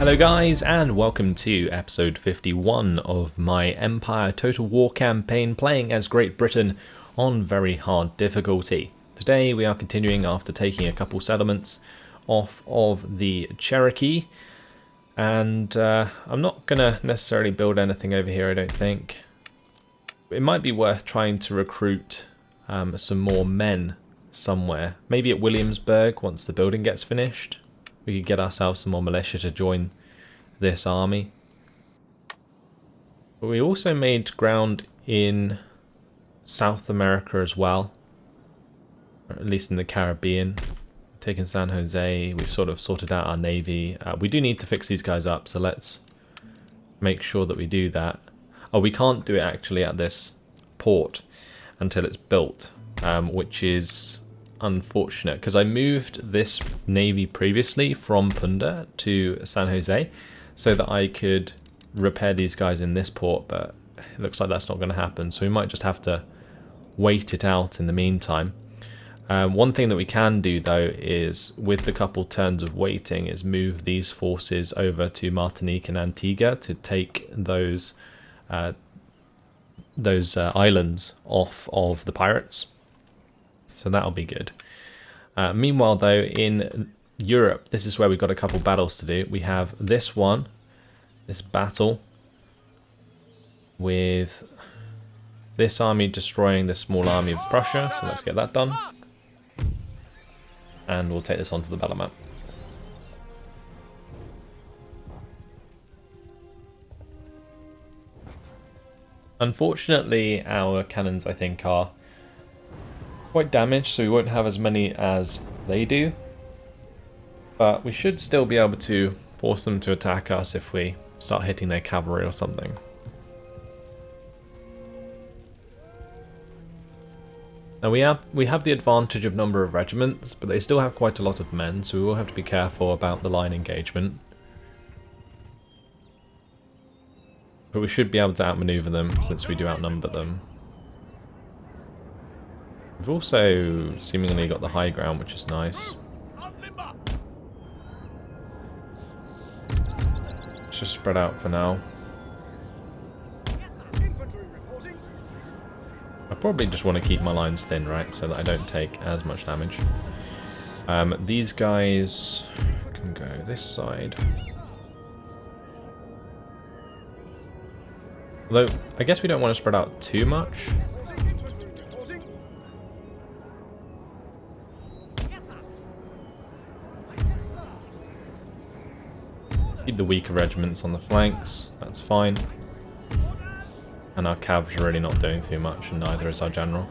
Hello guys, and welcome to episode 51 of my Empire Total War campaign playing as Great Britain on very hard difficulty. Today we are continuing after taking a couple settlements off of the Cherokee, and I'm not going to necessarily build anything over here, I don't think. It might be worth trying to recruit some more men somewhere, maybe at Williamsburg once the building gets finished. We could get ourselves some more militia to join this army. But we also made ground in South America as well, or at least in the Caribbean. Taken San Jose, we've sort of sorted out our navy. We do need to fix these guys up, so let's make sure that we do that. Oh, we can't do it actually at this port until it's built, which is unfortunate, because I moved this navy previously from Punta to San Jose so that I could repair these guys in this port, but it looks like that's not going to happen, so we might just have to wait it out in the meantime. One thing that we can do though is, with the couple turns of waiting, is move these forces over to Martinique and Antigua to take those islands off of the pirates. So that'll be good. Meanwhile, though, in Europe, this is where we've got a couple battles to do. We have this one, this battle, with this army destroying the small army of Prussia. So let's get that done. And we'll take this onto the battle map. Unfortunately, our cannons, I think, are quite damaged, so we won't have as many as they do, but we should still be able to force them to attack us if we start hitting their cavalry or something. Now we have the advantage of number of regiments, but they still have quite a lot of men, so we will have to be careful about the line engagement. But we should be able to outmaneuver them since we do outnumber them. We've also seemingly got the high ground, which is nice. Let's just spread out for now. I probably just want to keep my lines thin, right, so that I don't take as much damage. These guys can go this side. Although, I guess we don't want to spread out too much. Keep the weaker regiments on the flanks, that's fine. And our cavs are really not doing too much, and neither is our general.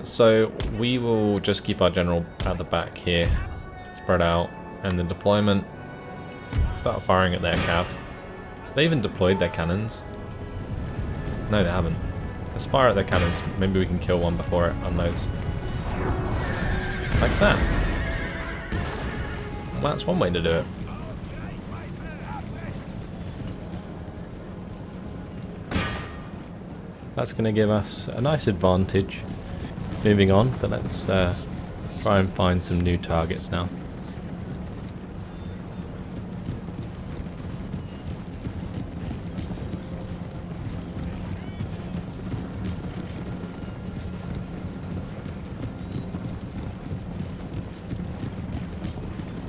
So we will just keep our general at the back here, spread out, and the deployment. Start firing at their cav. They even deployed their cannons. No, they haven't. Let's fire at their cannons. Maybe we can kill one before it unloads. Like that. Well, that's one way to do it. That's going to give us a nice advantage moving on, but let's try and find some new targets now.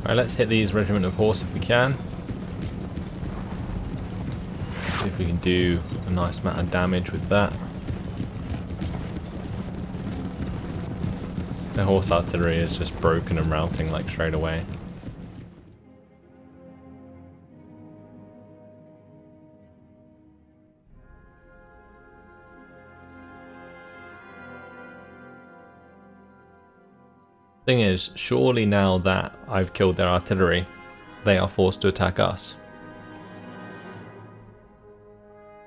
Alright, let's hit these regiment of horse if we can. See if we can do a nice amount of damage with that. The horse artillery is just broken and routing like straight away. Thing is, surely now that I've killed their artillery, they are forced to attack us.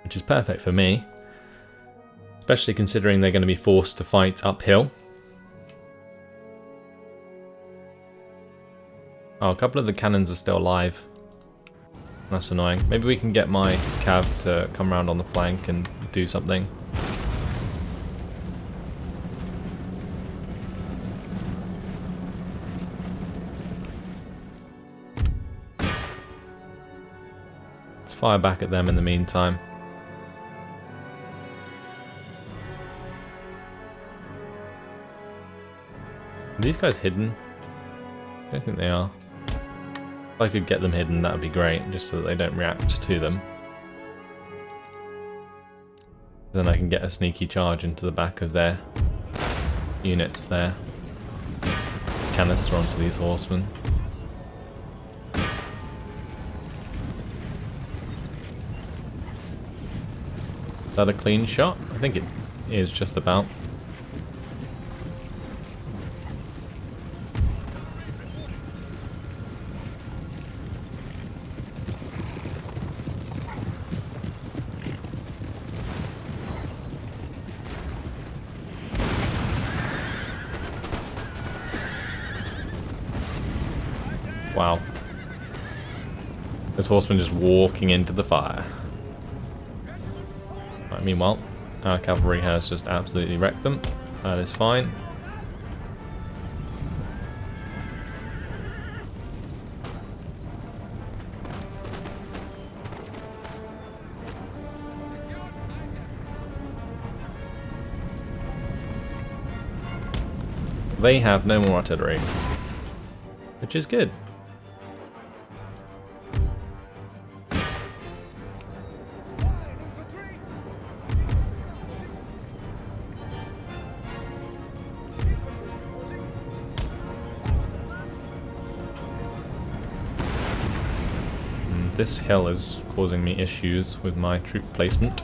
Which is perfect for me, especially considering they're going to be forced to fight uphill. Oh, a couple of the cannons are still alive. That's annoying. Maybe we can get my cav to come around on the flank and do something. fire back at them in the meantime. Are these guys hidden? I don't think they are. If I could get them hidden, that would be great, just so that they don't react to them. Then I can get a sneaky charge into the back of their units there. Canister onto these horsemen. Is that a clean shot? I think it is just about. Wow. This horseman just walking into the fire. Right, meanwhile, our cavalry has just absolutely wrecked them. That is fine. They have no more artillery, which is good. This hill is causing me issues with my troop placement.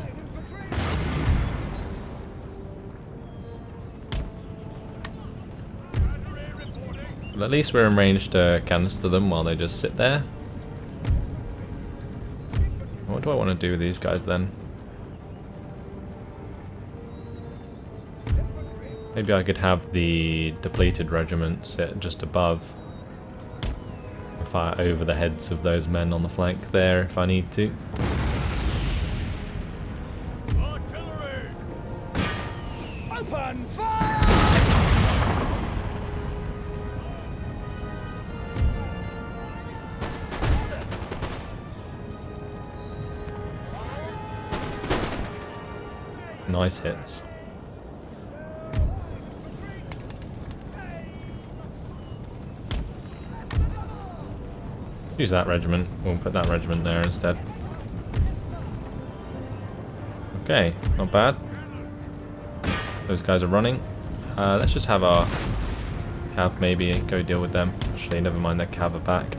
But at least we're in range to canister them while they just sit there. What do I want to do with these guys then? Maybe I could have the depleted regiment sit just above. Fire over the heads of those men on the flank there if I need to. Artillery! Open fire! Nice hits. Use that regiment. We'll put that regiment there instead. Okay, not bad. Those guys are running. Let's just have our cav maybe go deal with them. Actually, never mind, their cav are back.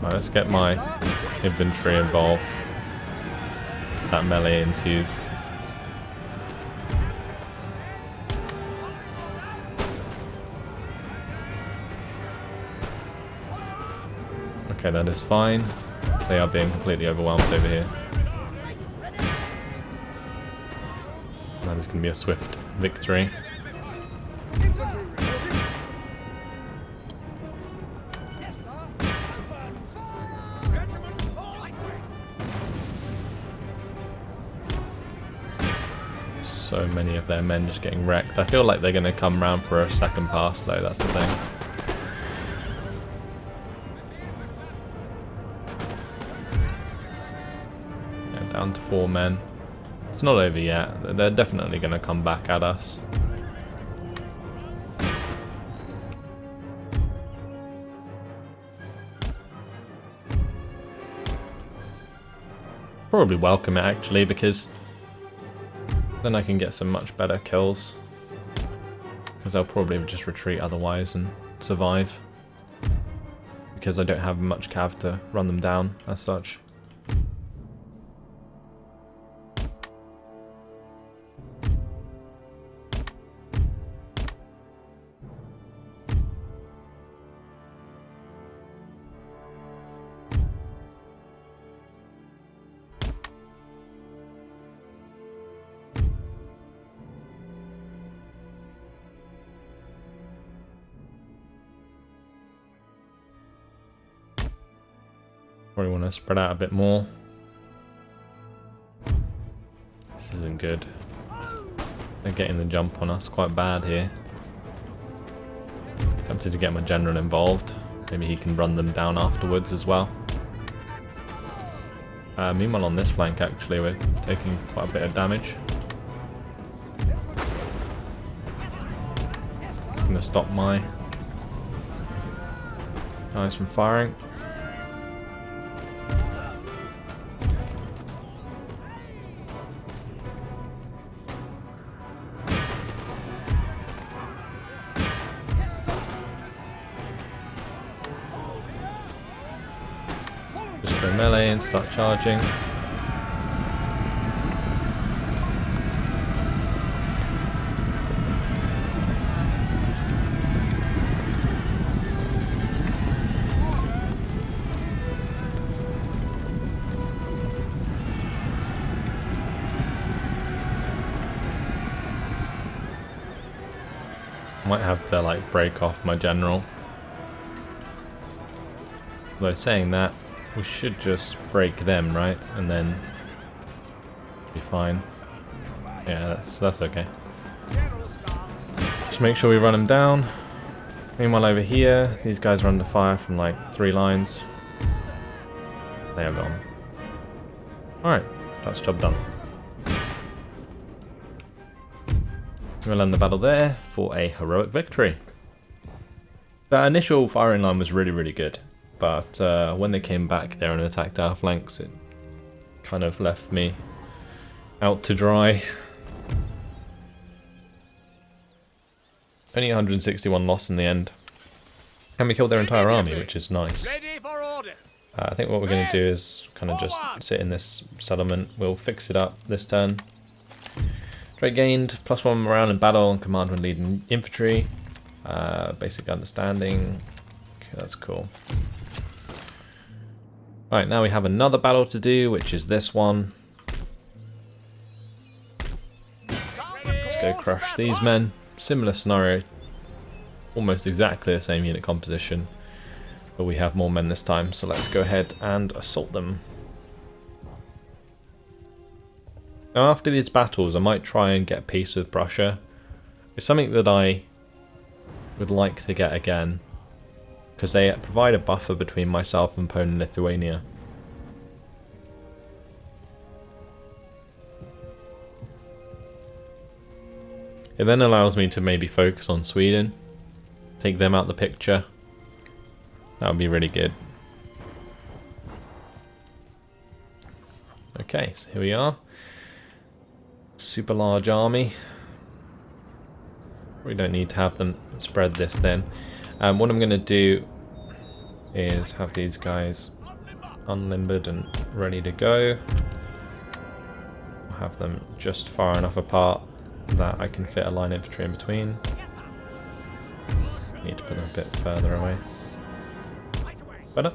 Right, let's get my infantry involved. If that melee ensues. Okay, that is fine. They are being completely overwhelmed over here. That is going to be a swift victory. So many of their men just getting wrecked. I feel like they're going to come round for a second pass though, that's the thing. Yeah, down to 4 men. It's not over yet. They're definitely going to come back at us. Probably welcome it actually, because then I can get some much better kills. Because they'll probably just retreat otherwise and survive. Because I don't have much cav to run them down as such. Probably want to spread out a bit more. This isn't good. They're getting the jump on us quite bad here. Tempted to get my general involved. Maybe he can run them down afterwards as well. Meanwhile on this flank actually we're taking quite a bit of damage. I'm going to stop my guys from firing. Just go melee and start charging. Might have to like break off my general. Although saying that, we should just break them, right? And then be fine. Yeah, that's okay. Just make sure we run them down. Meanwhile over here, these guys are under fire from like 3 lines. They are gone. Alright, that's job done. We'll end the battle there for a heroic victory. That initial firing line was really good. But when they came back there and attacked our flanks, it kind of left me out to dry. Only 161 loss in the end. And we killed their entire army, which is nice. I think what we're going to do is kind of just sit in this settlement. We'll fix it up this turn. Trait gained, +1 morale in battle and command when leading infantry. Basic understanding. Okay, that's cool. Right, now we have another battle to do, which is this one. Let's go crush these men. Similar scenario. Almost exactly the same unit composition. But we have more men this time, so let's go ahead and assault them. Now after these battles, I might try and get peace with Prussia. It's something that I would like to get again, because they provide a buffer between myself and Poland and Lithuania. It then allows me to maybe focus on Sweden, take them out the picture. That would be really good. Okay, so here we are. Super large army. We don't need to have them spread this then. What I'm going to do is have these guys unlimbered and ready to go. I'll have them just far enough apart that I can fit a line infantry in between. Need to put them a bit further away. Better.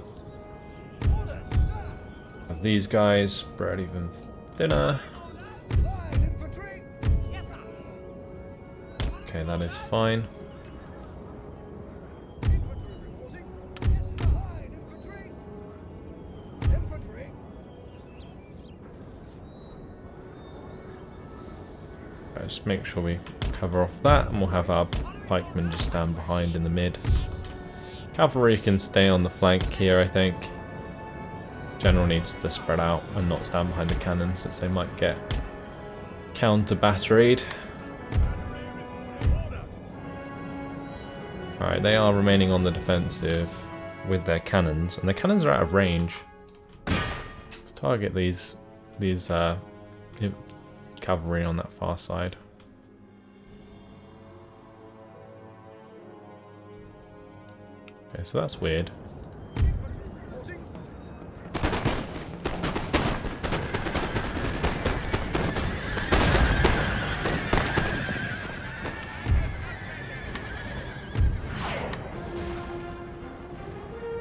Have these guys spread even thinner. Okay, that is fine. Just make sure we cover off that, and we'll have our pikemen just stand behind in the mid. Cavalry can stay on the flank here, I think. General needs to spread out and not stand behind the cannons, since they might get counter-batteried. Alright, they are remaining on the defensive with their cannons, and their cannons are out of range. Let's target these cavalry on that far side. Okay, so that's weird.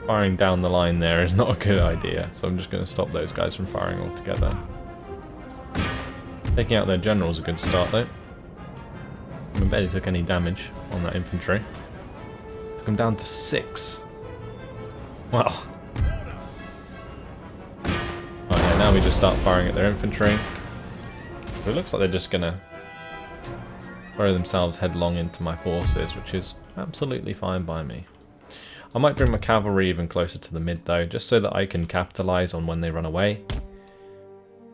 Firing down the line there is not a good idea, so I'm just going to stop those guys from firing altogether. Taking out their general is a good start though. I barely took any damage on that infantry. Took them down to 6. Wow. now we just start firing at their infantry. It looks like they're just gonna throw themselves headlong into my forces, which is absolutely fine by me. I might bring my cavalry even closer to the mid though, just so that I can capitalize on when they run away,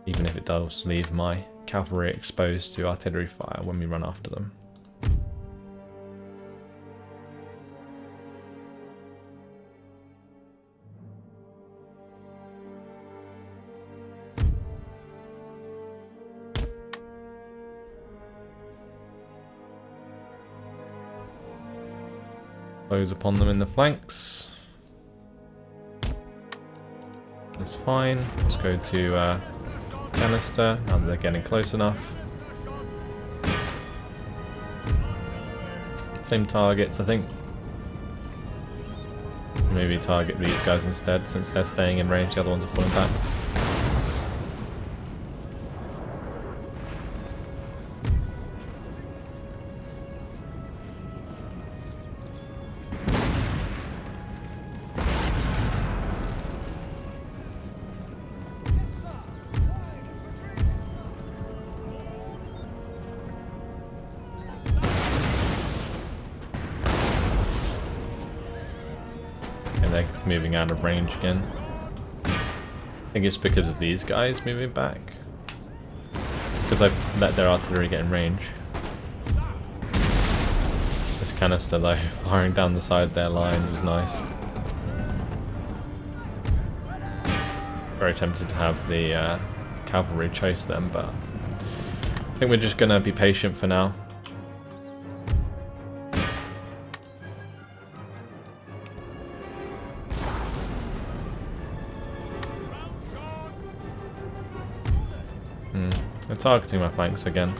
even if it does leave my cavalry exposed to artillery fire when we run after them. Close upon them in the flanks. That's fine. Let's go to canister, now that they're getting close enough. Same targets, I think. Maybe target these guys instead, since they're staying in range, the other ones are falling back. They're moving out of range again. I think it's because of these guys moving back. Because I've let their artillery get in range. This canister though, firing down the side of their lines is nice. Very tempted to have the cavalry chase them, but I think we're just going to be patient for now. They're targeting my flanks again.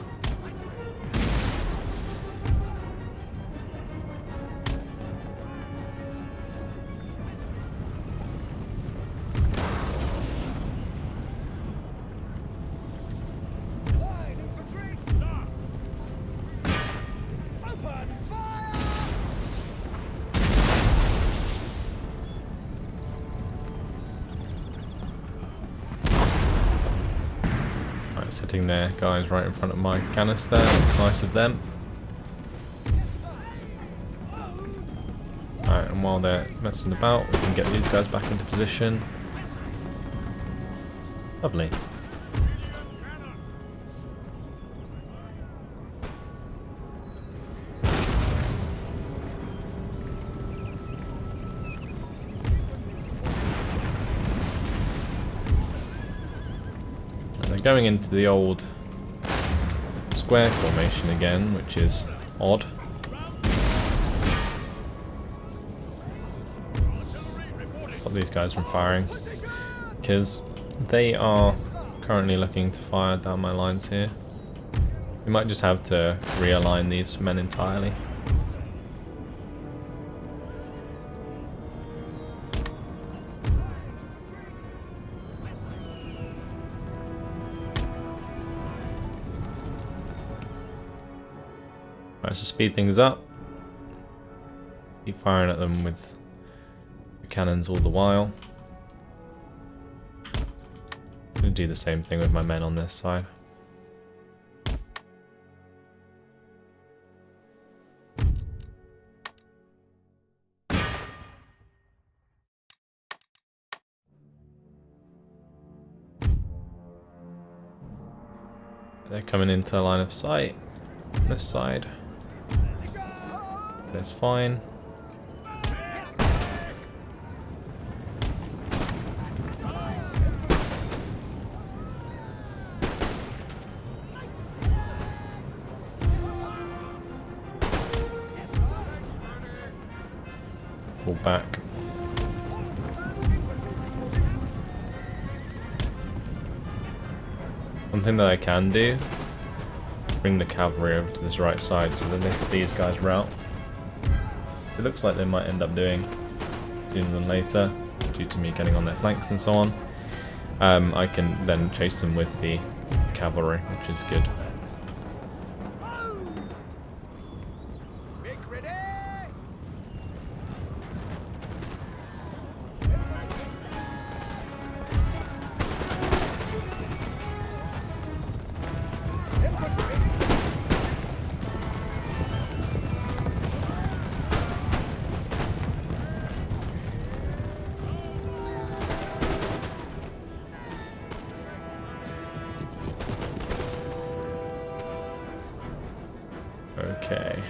Sitting there, guys, right in front of my canister. It's nice of them. Alright, and while they're messing about, we can get these guys back into position. Lovely. Going into the old square formation again, which is odd. Stop these guys from firing, because they are currently looking to fire down my lines here. We might just have to realign these men entirely. Right, so speed things up. Keep firing at them with the cannons all the while. I'm going to do the same thing with my men on this side. They're coming into line of sight. This side. That's fine. Pull back. One thing that I can do, bring the cavalry over to this right side so that if these guys rout, it looks like they might end up doing sooner than later due to me getting on their flanks and so on. I can then chase them with the cavalry, which is good. Okay.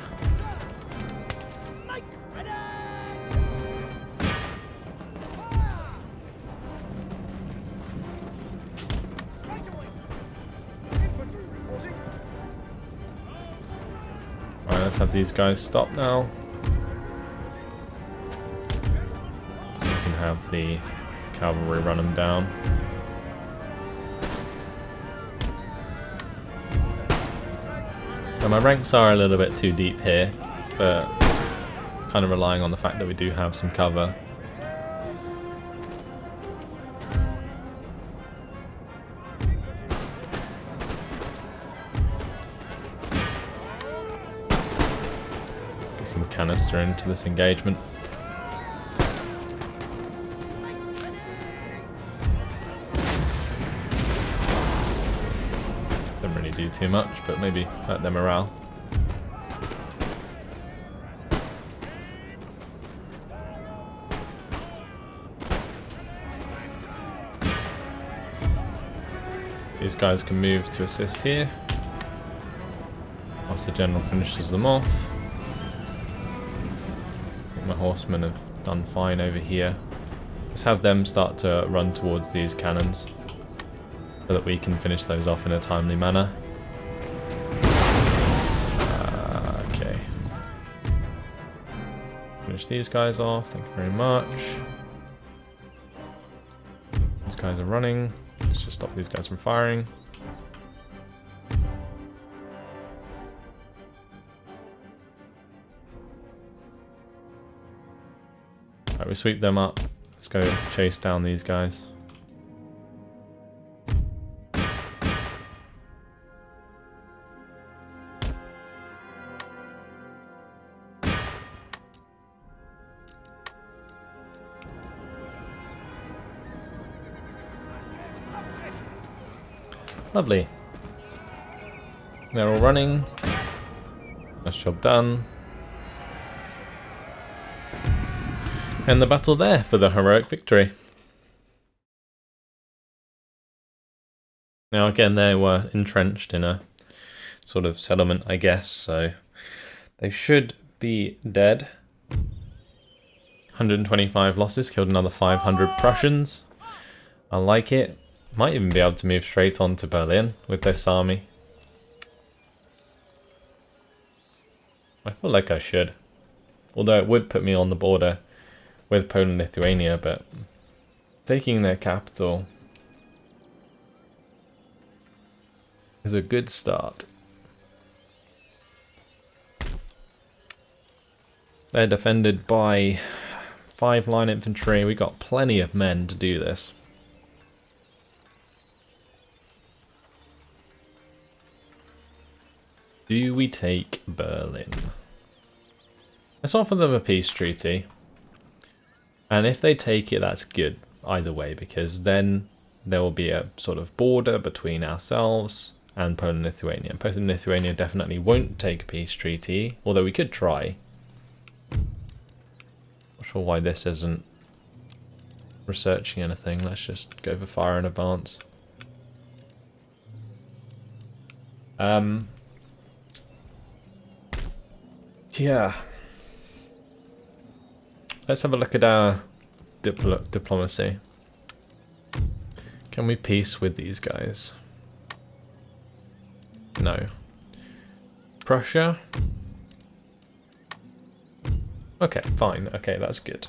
Alright, let's have these guys stop now. We can have the cavalry run them down. Now my ranks are a little bit too deep here, but kind of relying on the fact that we do have some cover. Get some canister into this engagement. Don't really do too much, but maybe hurt their morale. These guys can move to assist here, whilst the general finishes them off. I think my horsemen have done fine over here. Let's have them start to run towards these cannons, so that we can finish those off in a timely manner. Okay. Finish these guys off, thank you very much. These guys are running. Let's just stop these guys from firing. Alright, we sweep them up. Let's go chase down these guys. Lovely. They're all running. Nice job done. And the battle there for the heroic victory. Now again, they were entrenched in a sort of settlement, I guess, so they should be dead. 125 losses, killed another 500 Prussians. I like it. Might even be able to move straight on to Berlin with this army. I feel like I should. Although it would put me on the border with Poland and Lithuania, but taking their capital is a good start. They're defended by 5 line infantry. We got plenty of men to do this. Do we take Berlin? Let's offer them a peace treaty. And if they take it, that's good either way, because then there will be a sort of border between ourselves and Poland and Lithuania. Poland and Lithuania definitely won't take a peace treaty, although we could try. Not sure why this isn't researching anything. Let's just go for fire in advance. Yeah. Let's have a look at our diplomacy. Can we peace with these guys? No. Prussia? Okay, fine. Okay, that's good.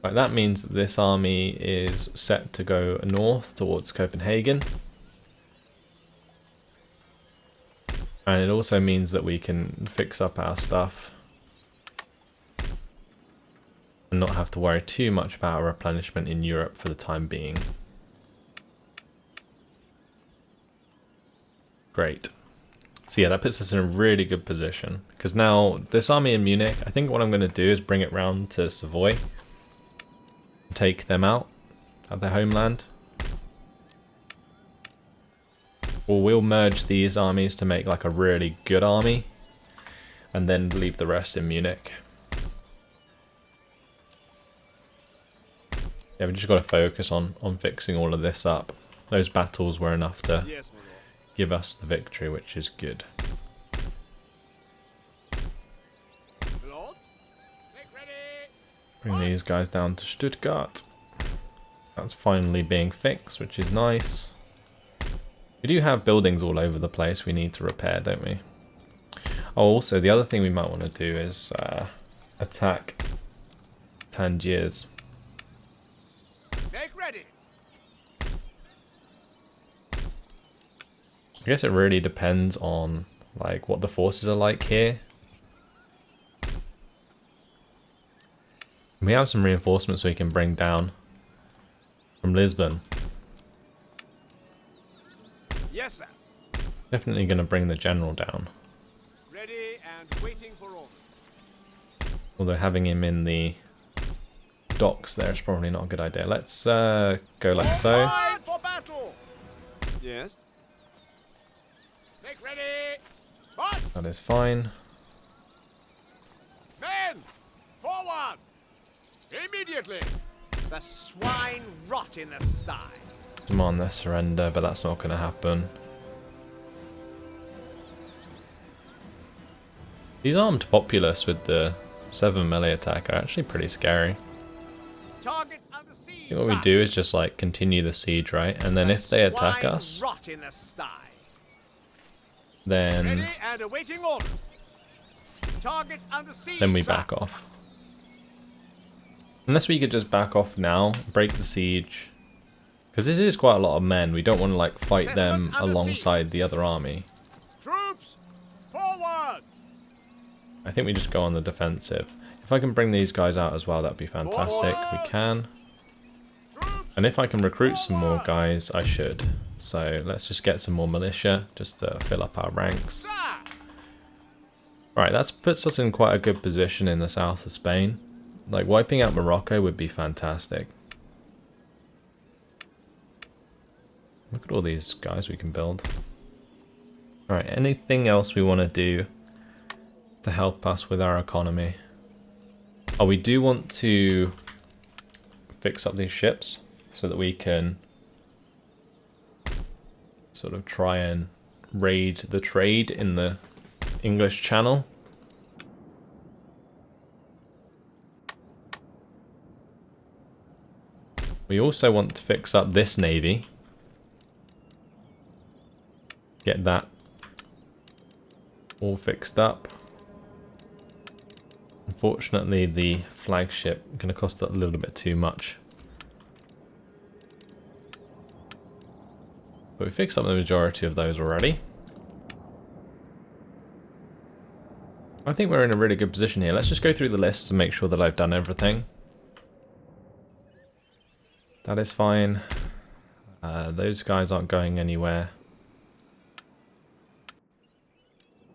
Right, that means that this army is set to go north towards Copenhagen. And it also means that we can fix up our stuff and not have to worry too much about replenishment in Europe for the time being. Great. So yeah, that puts us in a really good position, because now this army in Munich, I think what I'm going to do is bring it round to Savoy and take them out at their homeland. Or we'll merge these armies to make like a really good army and then leave the rest in Munich. Yeah, we just got to focus on fixing all of this up. Those battles were enough to give us the victory, which is good. Bring these guys down to Stuttgart. That's finally being fixed, which is nice. We do have buildings all over the place we need to repair, don't we? Oh, also, the other thing we might want to do is attack Tangiers. Make ready. I guess it really depends on like what the forces are like here. We have some reinforcements we can bring down from Lisbon. Yes, sir. Definitely going to bring the general down. Ready and waiting for orders. Although having him in the docks there is probably not a good idea. Let's go like so. Line for battle. Yes. Make ready. March. That is fine. Men, forward. Immediately. The swine rot in the sty. Demand their surrender, but that's not going to happen. These armed populace with the 7 melee attack are actually pretty scary. Target under siege. I think what we do is just like continue the siege, right? And then if they attack us, Rot in the sty. then Ready and awaiting orders. Target under siege. we back off. Unless we could just back off now, break the siege. Because this is quite a lot of men. We don't want to like fight them alongside the other army. Troops, forward. I think we just go on the defensive. If I can bring these guys out as well, that'd be fantastic. We can. And if I can recruit some more guys, I should. So let's just get some more militia, just to fill up our ranks. Right, that puts us in quite a good position in the south of Spain. Like, wiping out Morocco would be fantastic. Look at all these guys we can build. Alright, anything else we want to do to help us with our economy? Oh, we do want to fix up these ships so that we can sort of try and raid the trade in the English Channel. We also want to fix up this navy. Get that all fixed up. Unfortunately, the flagship is going to cost a little bit too much. But we fixed up the majority of those already. I think we're in a really good position here. Let's just go through the list and make sure that I've done everything. That is fine. Those guys aren't going anywhere.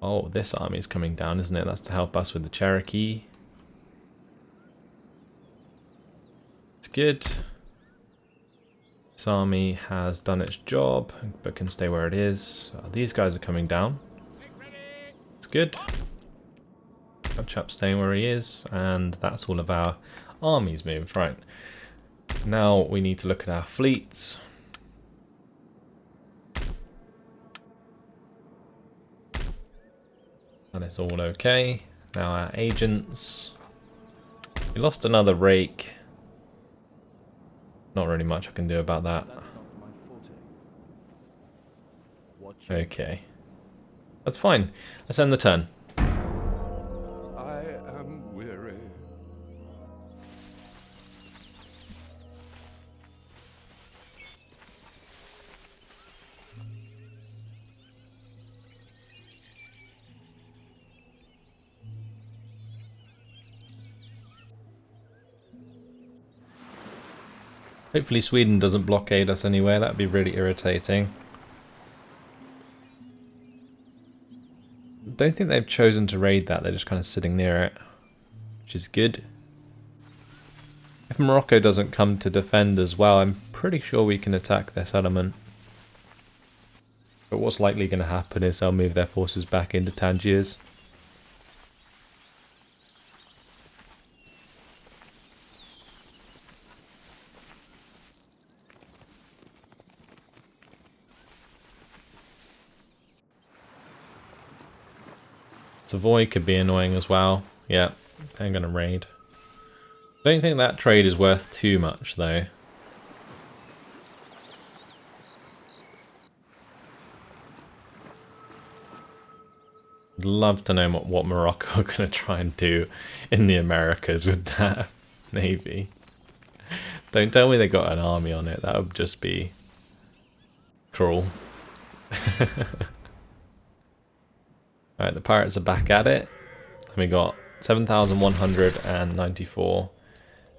Oh, this army is coming down, isn't it? That's to help us with the Cherokee. It's good. This army has done its job, but can stay where it is. These guys are coming down. It's good. That chap's staying where he is, and that's all of our armies moved. Right. Now we need to look at our fleets. That is all okay. Now our agents. We lost another rake. Not really much I can do about that. Okay. That's fine. Let's end the turn. I am weary. Hopefully Sweden doesn't blockade us anywhere. That'd be really irritating. Don't think they've chosen to raid that. They're just kind of sitting near it, which is good. If Morocco doesn't come to defend as well, I'm pretty sure we can attack their settlement. But what's likely going to happen is they'll move their forces back into Tangiers. Savoy could be annoying as well. Yeah, they're going to raid. Don't think that trade is worth too much though. I'd love to know what Morocco are going to try and do in the Americas with that navy. Don't tell me they got an army on it. That would just be cruel. Alright, the pirates are back at it. And we got 7,194.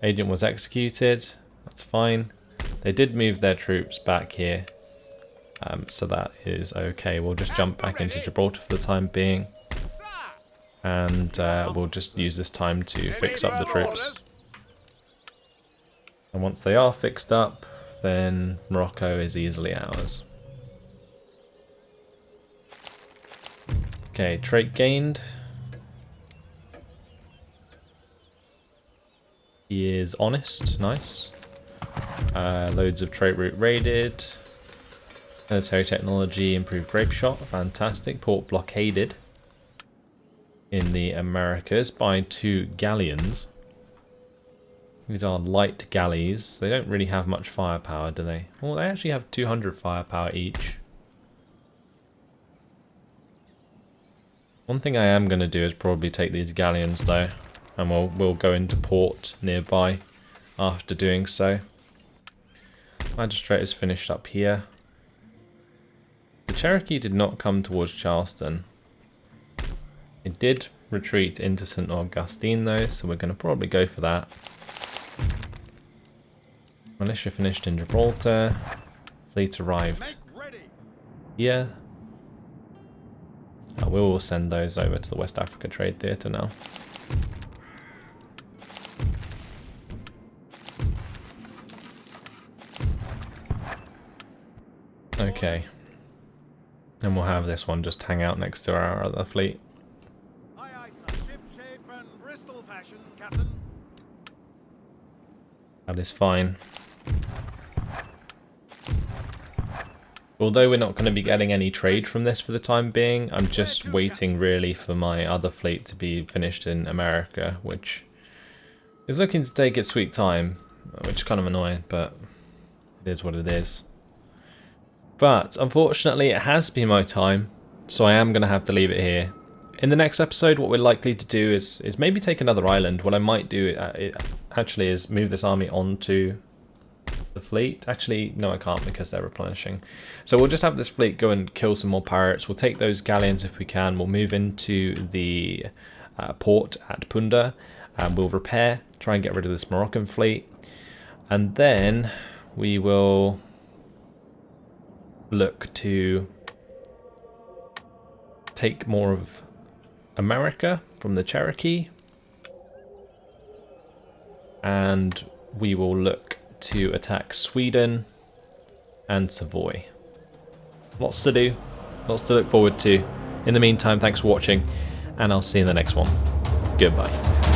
Agent was executed. That's fine. They did move their troops back here. So that is okay. We'll just jump back into Gibraltar for the time being. And we'll just use this time to fix up the troops. And once they are fixed up, then Morocco is easily ours. Okay, trait gained. He is honest, nice. Loads of trait route raided. Military technology, improved grape shot, fantastic. Port blockaded in the Americas by 2 galleons. These are light galleys. They don't really have much firepower, do they? Well, they actually have 200 firepower each. One thing I am going to do is probably take these galleons though, and we'll go into port nearby after doing so. Magistrate is finished up here. The Cherokee did not come towards Charleston. It did retreat into St. Augustine though, so we're going to probably go for that. Militia finished in Gibraltar. Fleet arrived here. We will send those over to the West Africa Trade Theatre now. Okay. And we'll have this one just hang out next to our other fleet. Aye, aye, sir. Ship shape and Bristol fashion, Captain. That is fine. Although we're not going to be getting any trade from this for the time being, I'm just waiting really for my other fleet to be finished in America, which is looking to take its sweet time, which is kind of annoying, but it is what it is. But unfortunately it has been my time, so I am going to have to leave it here. In the next episode, what we're likely to do is maybe take another island. What I might do actually is move this army onto the fleet. Actually, no, I can't because they're replenishing. So we'll just have this fleet go and kill some more pirates. We'll take those galleons if we can. We'll move into the port at Punda, and we'll repair, try and get rid of this Moroccan fleet. And then we will look to take more of America from the Cherokee, and we will look to attack Sweden and Savoy. Lots to do, lots to look forward to. In the meantime, thanks for watching, and I'll see you in the next one. Goodbye.